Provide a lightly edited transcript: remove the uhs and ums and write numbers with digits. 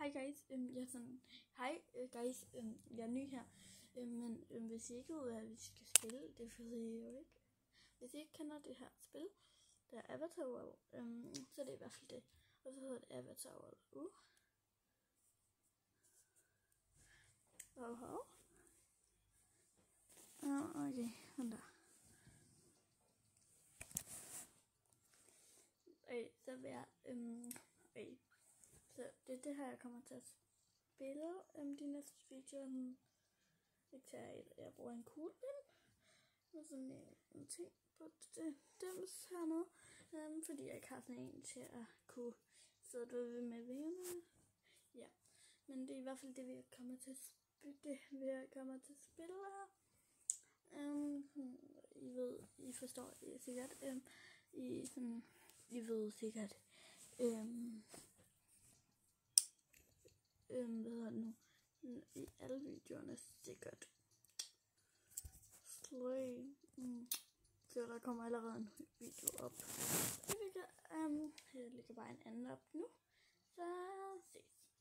Hej guys, jeg er ny her, men hvis I ikke ved, hvad vi skal spille, det ved I jo ikke. Hvis I ikke kender det her spil, der er Avatar World, så er det i hvert fald det. Og så hedder det Avatar World. Okay, sådan der. Så vil jeg, så det er det her, jeg kommer til at spille de næste videoer. Jeg bruger en kuglepen med sådan en ting på dims hernede, fordi jeg ikke har sådan en til at kunne sidde derude med vingerne. Ja, men det er i hvert fald det, vi kommer til at spille her. I forstår det sikkert. I ved sikkert, hvad hedder det nu, i alle videoerne sikkert. Så der kommer allerede en video op. Jeg lægger bare en anden op nu. Så ses.